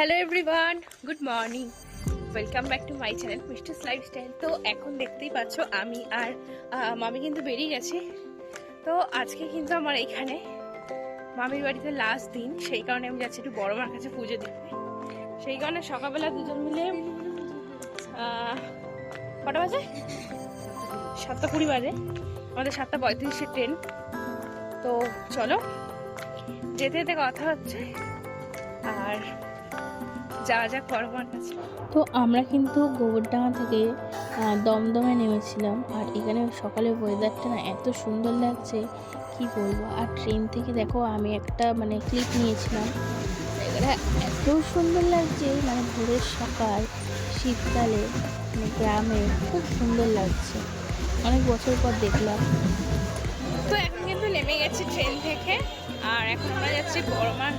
Hello everyone, good morning, welcome back to my channel misters lifestyle. তো এখন দেখতেই পাচ্ছ আমি আর মামি কিন্তু বেরিয়ে গেছি। তো আজকে কিন্তু আমার এইখানে মামির বাড়িতে লাস্ট দিন, সেই কারণে আমি যাচ্ছি একটু বড় মার কাছে পুজো দিতে। সেই কারণে সকালবেলা দুজন মিলে কটা বাজে, 7:20 বাজে, আমাদের 7:35 ট্রেন। তো চলো যেতে যেতে কথা হচ্ছে আর যাওয়া যাক বড় মার কাছে। তো আমরা কিন্তু গোবরডাঙ্গা থেকে দমদমে নেমেছিলাম, আর এখানে সকালে ওয়েদারটা না এত সুন্দর লাগছে কি বলবো। আর ট্রেন থেকে দেখো আমি একটা ক্লিপ নিয়েছিলাম, এটা এত সুন্দর লাগছে, ভোরের সকাল শীতকালে গ্রামে খুব সুন্দর লাগছে, অনেক বছর পর দেখলাম। তো এখন কিন্তু নেমে গেছি ট্রেন থেকে, আর এখন আমরা যাচ্ছি বড় মার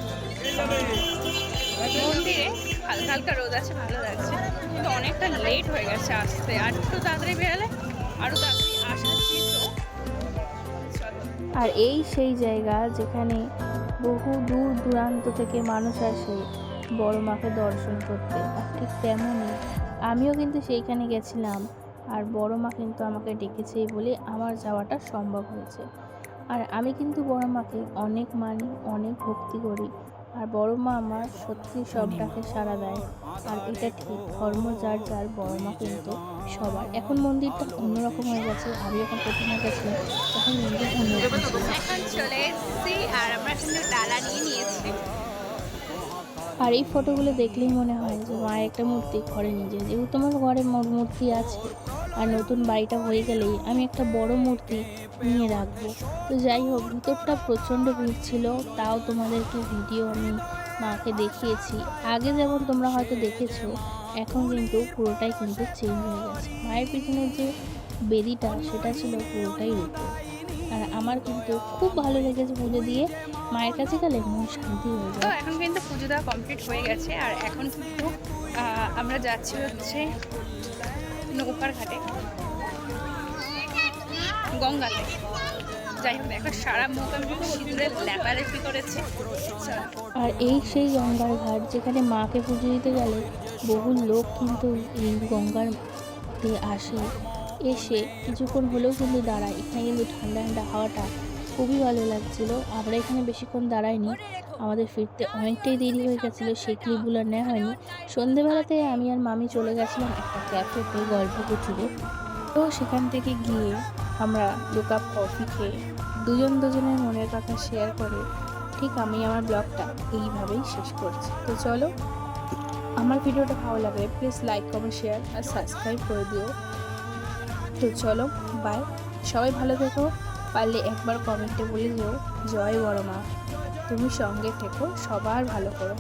মন্দিরে। হালকা হালকা রোদ আছে, ভালো লাগছে, কিন্তু অনেকটা লেট হয়ে গেছে আসতে। আর একটু তাড়াতাড়ি বেরোলে আরও তাড়াতাড়ি আসা যেত। আর এই সেই জায়গা যেখানে বহু দূর দূরান্ত থেকে মানুষ আসে বড় মাকে দর্শন করতে। আর ঠিক তেমনই আমিও কিন্তু সেইখানে গেছিলাম, আর বড় মা কিন্তু আমাকে ডেকেছে বলে আমার যাওয়াটা সম্ভব হয়েছে। আর আমি কিন্তু বড় মাকে অনেক মানি, অনেক ভক্তি করি, আর বড় মা আমার সত্যি সব ডাকে সাড়া দেয়। আর এটা ঠিক, ধর্ম যার যার, বড় মা কিন্তু সবার। এখন মন্দিরটা অন্যরকম হয়ে গেছে, আমি যখন প্রথমে গেছিলাম তখন মন্দির অন্যরকম ছিল। এখন চলে এসেছি আর আমরা কিন্তু ডালা নিয়ে নিয়েছি। আর এই ফটোগুলো দেখলেই মনে হয় যে মায়ের একটা মূর্তি ঘরে নিজে, যেহেতু আমার ঘরে মূর্তি আছে, আর নতুন বাড়িটা হয়ে গেলেই আমি একটা বড় মূর্তি নিয়ে রাখবো। তো যাই হোক, ভিতরটা প্রচণ্ড ভিড় ছিল, তাও তোমাদেরকে ভিডিও আমি মাকে দেখিয়েছি। আগে যেমন তোমরা হয়তো দেখেছো, এখন কিন্তু পুরোটাই কিন্তু চেঞ্জ হয়ে গেছে। মায়ের পিছনের যে বেদিটা সেটা ছিল পুরোটাই রূপো। আর আমার কিন্তু খুব ভালো লেগেছে পুজো দিয়ে, মায়ের কাছে গেলে মন শান্তি হয়ে যায়। এখন কিন্তু পুজো দেওয়া কমপ্লিট হয়ে গেছে, আর এখন কিন্তু আমরা যাচ্ছি হচ্ছে নৌকার ঘাটে, গঙ্গাতে। যাই হোক, দেখো সারা মুখ আমি সিঁদুরে লেপালেপি করেছে। আর এই সেই গঙ্গার ঘাট যেখানে মাকে পুজো দিতে গেলে বহু লোক কিন্তু এই গঙ্গাতে আসে, এসে কিছুক্ষণ হলেও কিন্তু দাঁড়ায়। এখানে কিন্তু ঠান্ডা ঠান্ডা হাওয়াটা খুবই ভালো লাগছিলো। আমরা এখানে বেশিক্ষণ দাঁড়াইনি, আমাদের ফিরতে অনেকটাই দেরি হয়ে গেছিলো, সেই ক্লিপগুলো নেওয়া হয়নি। সন্ধেবেলাতে আমি আর মামি চলে গেছিলাম একটা ক্যাফেতে গল্প করতে। তো সেখান থেকে গিয়ে আমরা 2 কাপ কফি খেয়ে দুজনের মনের কথা শেয়ার করে ঠিক আমি আমার ব্লগটা এইভাবেই শেষ করছি। তো চলো, আমার ভিডিওটা ভালো লাগলে প্লিজ লাইক, কমেন্ট, শেয়ার আর সাবস্ক্রাইব করে দিও। তো চলো, বাই, সবাই ভালো থেকো। পারলে একবার কমেন্টে বলে দিও জয় বড় মা, তুমি সঙ্গে থেকো, সবার ভালো করো।